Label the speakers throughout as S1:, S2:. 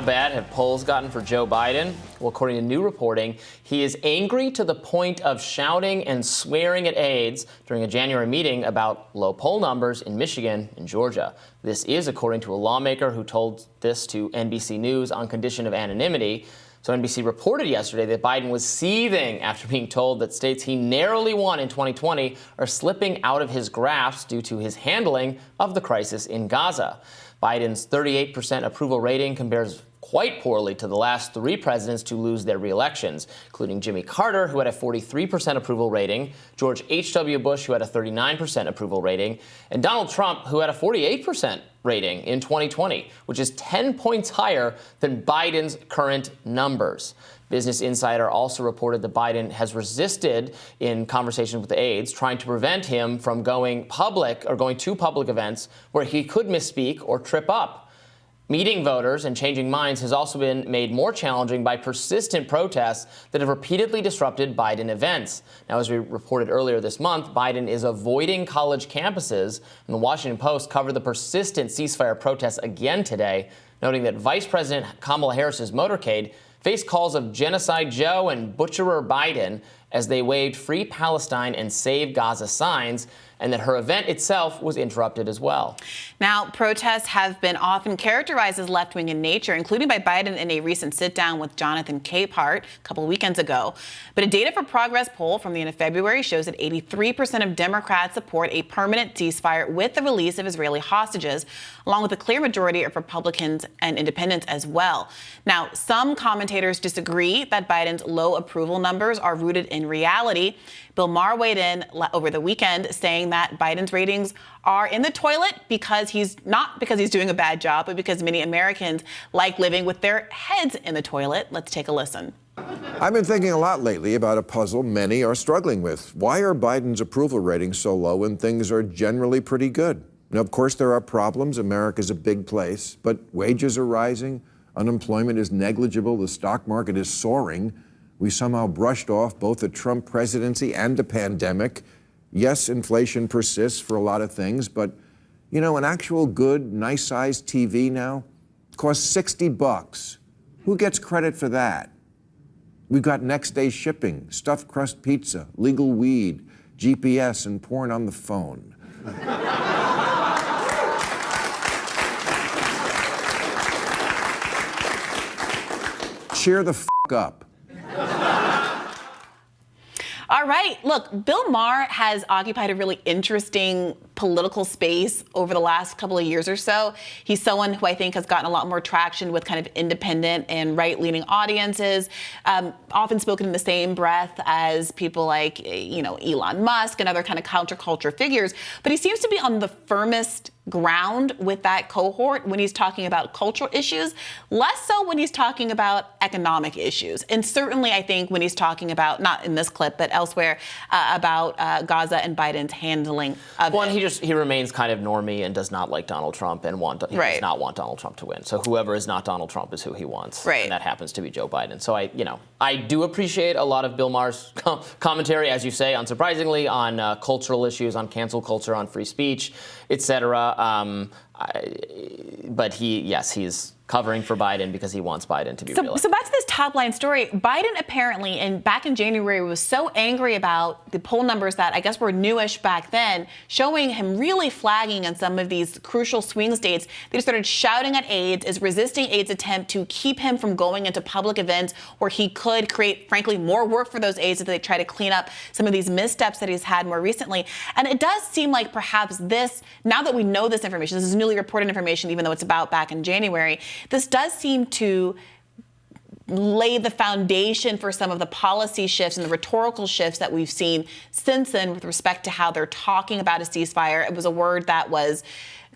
S1: How bad have polls gotten for Joe Biden? Well, according to new reporting, he is angry to the point of shouting and swearing at aides during a January meeting about low poll numbers in Michigan and Georgia. This is according to a lawmaker who told this to NBC News on condition of anonymity. So NBC reported yesterday that Biden was seething after being told that states he narrowly won in 2020 are slipping out of his grasp due to his handling of the crisis in Gaza. Biden's 38% approval rating compares quite poorly to the last three presidents to lose their re-elections, including Jimmy Carter, who had a 43% approval rating, George H.W. Bush, who had a 39% approval rating, and Donald Trump, who had a 48% rating in 2020, which is 10 points higher than Biden's current numbers. Business Insider also reported that Biden has resisted in conversations with aides, trying to prevent him from going public or going to public events where he could misspeak or trip up. Meeting voters and changing minds has also been made more challenging by persistent protests that have repeatedly disrupted Biden events. Now, as we reported earlier this month, Biden is avoiding college campuses, and the Washington Post covered the persistent ceasefire protests again today, noting that Vice President Kamala Harris's motorcade faced calls of Genocide Joe and Butcherer Biden as they waved Free Palestine and Save Gaza signs, and that her event itself was interrupted as well.
S2: Now, protests have been often characterized as left-wing in nature, including by Biden in a recent sit-down with Jonathan Capehart a couple of weekends ago. But a Data for Progress poll from the end of February shows that 83% of Democrats support a permanent ceasefire with the release of Israeli hostages, along with a clear majority of Republicans and independents as well. Now, some commentators disagree that Biden's low approval numbers are rooted in reality. Bill Maher weighed in over the weekend saying that Biden's ratings are in the toilet because he's doing a bad job, but because many Americans like living with their heads in the toilet. Let's take a listen.
S3: I've been thinking a lot lately about a puzzle many are struggling with. Why are Biden's approval ratings so low when things are generally pretty good? Now, of course, there are problems. America's a big place, but wages are rising. Unemployment is negligible. The stock market is soaring. We somehow brushed off both the Trump presidency and the pandemic. Yes, inflation persists for a lot of things, but, you know, an actual good, nice-sized TV now costs $60. Who gets credit for that? We've got next-day shipping, stuffed crust pizza, legal weed, GPS, and porn on the phone. Cheer the f*** up.
S2: All right. Look, Bill Maher has occupied a really interesting political space over the last couple of years or so. He's someone who I think has gotten a lot more traction with kind of independent and right-leaning audiences, often spoken in the same breath as people like, Elon Musk and other kind of counterculture figures. But he seems to be on the firmest ground with that cohort when he's talking about cultural issues, less so when he's talking about economic issues. And certainly, I think, when he's talking about, not in this clip, but elsewhere, about Gaza and Biden's handling of it.
S1: He remains kind of normie and does not like Donald Trump and does not want Donald Trump to win. So whoever is not Donald Trump is who he wants.
S2: Right.
S1: And that happens to be Joe Biden. So I do appreciate a lot of Bill Maher's commentary, as you say, unsurprisingly, on cultural issues, on cancel culture, on free speech, etc. But he's covering for Biden because he wants Biden to be reelected.
S2: So back to this top line story. Biden apparently, back in January, was so angry about the poll numbers that I guess were newish back then, showing him really flagging on some of these crucial swing states. They started shouting at aides, is resisting aides' attempt to keep him from going into public events where he could create, frankly, more work for those aides as they try to clean up some of these missteps that he's had more recently. And it does seem like perhaps this, now that we know this information, this is newly reported information, even though it's about back in January, this does seem to lay the foundation for some of the policy shifts and the rhetorical shifts that we've seen since then with respect to how they're talking about a ceasefire. It was a word that was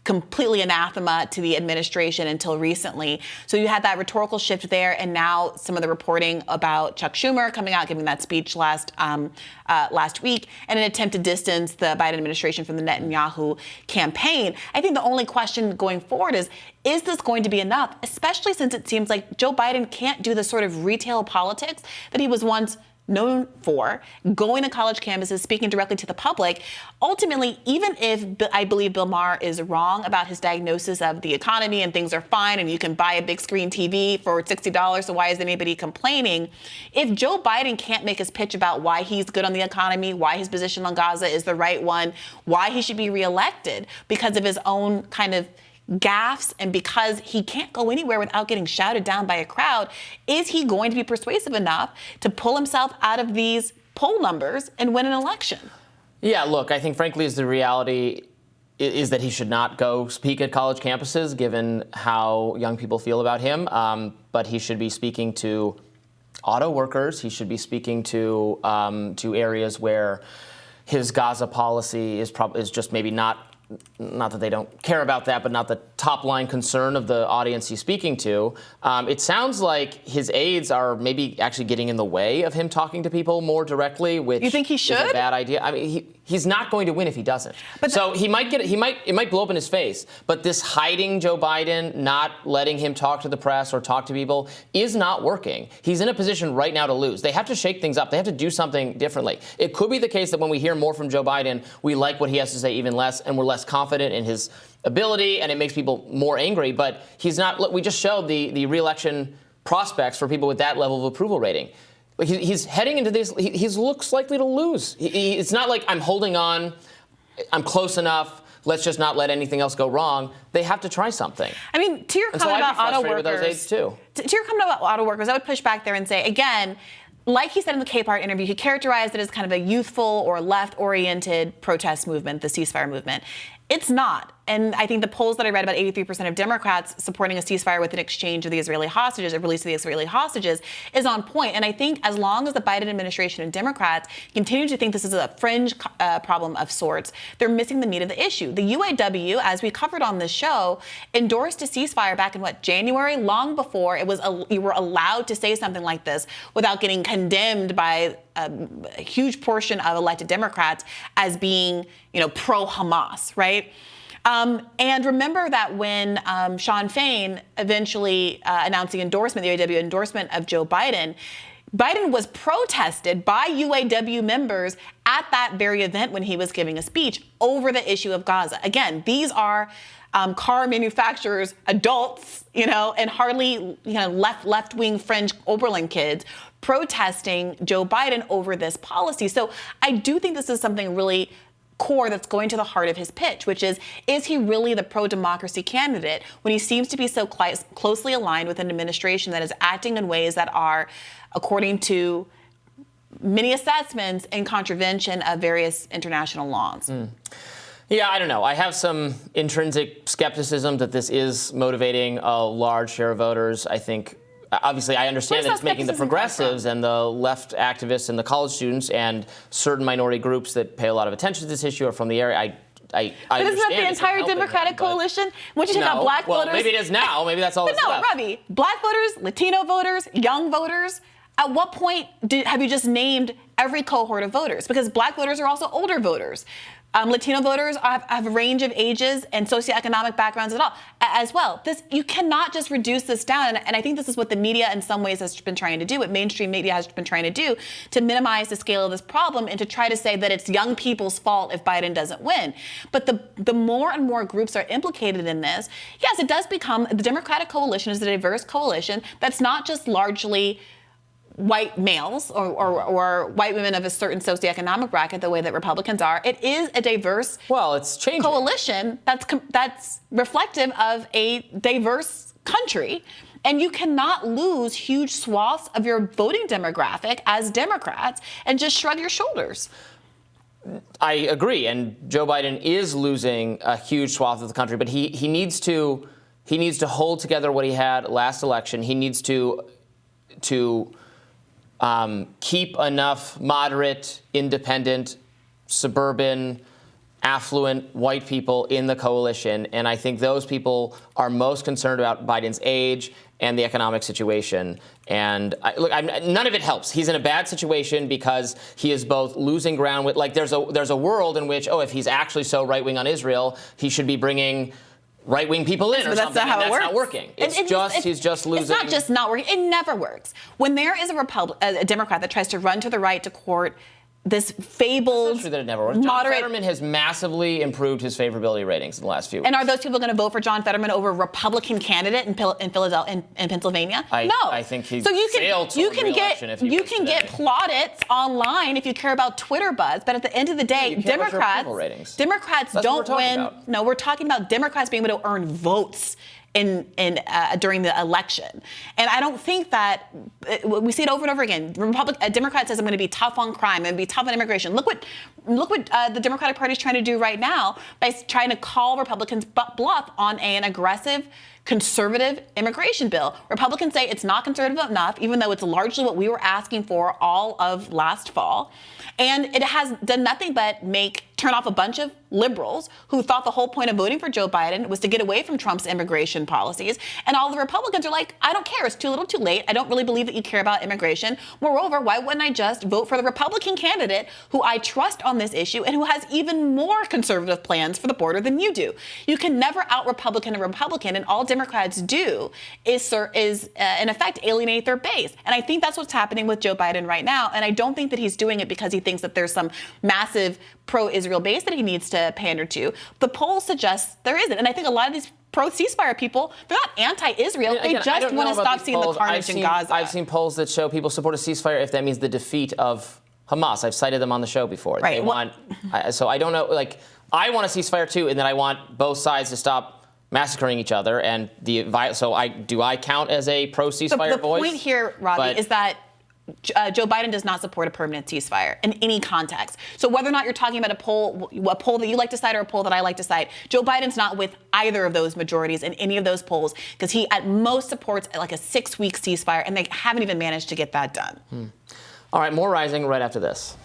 S2: completely anathema to the administration until recently. So you had that rhetorical shift there, and now some of the reporting about Chuck Schumer coming out, giving that speech last week, and an attempt to distance the Biden administration from the Netanyahu campaign. I think the only question going forward is this going to be enough, especially since it seems like Joe Biden can't do the sort of retail politics that he was once known for, going to college campuses, speaking directly to the public. Ultimately, even if I believe Bill Maher is wrong about his diagnosis of the economy and things are fine and you can buy a big screen TV for $60, so why is anybody complaining? If Joe Biden can't make his pitch about why he's good on the economy, why his position on Gaza is the right one, why he should be reelected because of his own kind of gaffes and because he can't go anywhere without getting shouted down by a crowd, is he going to be persuasive enough to pull himself out of these poll numbers and win an election?
S1: Yeah, look, I think frankly is the reality is that he should not go speak at college campuses given how young people feel about him. But he should be speaking to auto workers. He should be speaking to areas where his Gaza policy is just maybe not that they don't care about that, but not the top line concern of the audience he's speaking to. It sounds like his aides are maybe actually getting in the way of him talking to people more directly, which
S2: you think he should?
S1: Is a bad idea. I mean, he's not going to win if he doesn't. But so it might blow up in his face. But this hiding Joe Biden, not letting him talk to the press or talk to people is not working. He's in a position right now to lose. They have to shake things up. They have to do something differently. It could be the case that when we hear more from Joe Biden, we like what he has to say even less, and we're less confident in his ability, and it makes people more angry. But he's not. Look, we just showed the re-election prospects for people with that level of approval rating. Like he's heading into this. He looks likely to lose. It's not like I'm holding on. I'm close enough. Let's just not let anything else go wrong. They have to try something.
S2: I mean, to your comment about auto workers,
S1: with those aides too.
S2: To your comment about auto workers, I would push back there and say again. Like he said in the Capehart interview, he characterized it as kind of a youthful or left-oriented protest movement, the ceasefire movement. It's not. And I think the polls that I read about 83% of Democrats supporting a ceasefire with an exchange of the Israeli hostages, a release of the Israeli hostages, is on point. And I think as long as the Biden administration and Democrats continue to think this is a fringe problem of sorts, they're missing the meat of the issue. The UAW, as we covered on this show, endorsed a ceasefire back in, January, long before you were allowed to say something like this without getting condemned by a huge portion of elected Democrats as being, pro-Hamas, right? And remember that when Sean Fain eventually announced the endorsement, the UAW endorsement of Joe Biden, Biden was protested by UAW members at that very event when he was giving a speech over the issue of Gaza. Again, these are car manufacturers, adults, and hardly, left-wing French Oberlin kids protesting Joe Biden over this policy. So I do think this is something really core that's going to the heart of his pitch, which is he really the pro-democracy candidate when he seems to be so closely aligned with an administration that is acting in ways that are, according to many assessments, in contravention of various international laws?
S1: Yeah, I don't know. I have some intrinsic skepticism that this is motivating a large share of voters. I think, obviously, I understand that it's making the progressives and the left activists and the college students and certain minority groups that pay a lot of attention to this issue are from the area.
S2: But isn't that the entire Democratic coalition? Once you take out black voters.
S1: Well, maybe it is now. Maybe that's all that's left.
S2: But no, Robby, black voters, Latino voters, young voters. At what point have you just named every cohort of voters? Because black voters are also older voters. Latino voters have a range of ages and socioeconomic backgrounds as well. You cannot just reduce this down. And I think this is what the media in some ways has been trying to do, what mainstream media has been trying to do, to minimize the scale of this problem and to try to say that it's young people's fault if Biden doesn't win. But the more and more groups are implicated in this, yes, it does become, the Democratic coalition is a diverse coalition that's not just largely white males or white women of a certain socioeconomic bracket, the way that Republicans are. It is a diverse
S1: it's changing.
S2: Coalition that's reflective of a diverse country. And you cannot lose huge swaths of your voting demographic as Democrats and just shrug your shoulders.
S1: I agree. And Joe Biden is losing a huge swath of the country, but he needs to hold together what he had last election. He needs to keep enough moderate, independent, suburban, affluent white people in the coalition. And I think those people are most concerned about Biden's age and the economic situation. And none of it helps. He's in a bad situation because he is both losing ground with, there's a world in which, if he's actually so right-wing on Israel, he should be bringing right-wing people in or
S2: But
S1: something.
S2: that's not how
S1: and
S2: it
S1: that's
S2: works.
S1: not working. He's just losing.
S2: It's not just not working. It never works. When there is a Democrat that tries to run to the right to court this fabled,
S1: It's not true that it never works. John Fetterman has massively improved his favorability ratings in the last few weeks.
S2: And are those people going to vote for John Fetterman over a Republican candidate in Philadelphia, in Pennsylvania? No.
S1: I think he
S2: failed
S1: to re-election if he
S2: you
S1: wins
S2: can
S1: today.
S2: get plaudits online if you care about Twitter buzz, but at the end of the day, Democrats
S1: That's
S2: don't
S1: what we're
S2: win.
S1: about.
S2: No, we're talking about Democrats being able to earn votes during the election. And I don't think that we see it over and over again. A Democrat says, I'm going to be tough on crime, I'm going to be tough on immigration. Look what the Democratic Party is trying to do right now by trying to call Republicans bluff on an aggressive conservative immigration bill. Republicans say it's not conservative enough, even though it's largely what we were asking for all of last fall. And it has done nothing but turn off a bunch of liberals who thought the whole point of voting for Joe Biden was to get away from Trump's immigration policies. And all the Republicans are like, I don't care. It's too little too late. I don't really believe that you care about immigration. Moreover, why wouldn't I just vote for the Republican candidate who I trust on this issue and who has even more conservative plans for the border than you do? You can never out-Republican a Republican, and all Democrats do is in effect, alienate their base. And I think that's what's happening with Joe Biden right now. And I don't think that he's doing it because he thinks that there's some massive pro-Israel base that he needs to pander to. The polls suggest there isn't. And I think a lot of these pro-ceasefire people, they're not anti-Israel. They just want to stop seeing the carnage in Gaza.
S1: I've seen polls that show people support a ceasefire if that means the defeat of Hamas. I've cited them on the show before.
S2: Right.
S1: So I don't know. Like, I want a ceasefire too, and then I want both sides to stop massacring each other. And so I count as a pro-ceasefire voice?
S2: The point here, Robby, is that Joe Biden does not support a permanent ceasefire in any context. So whether or not you're talking about a poll that you like to cite or a poll that I like to cite, Joe Biden's not with either of those majorities in any of those polls because he at most supports like a 6-week ceasefire, and they haven't even managed to get that done.
S1: All right, more Rising right after this.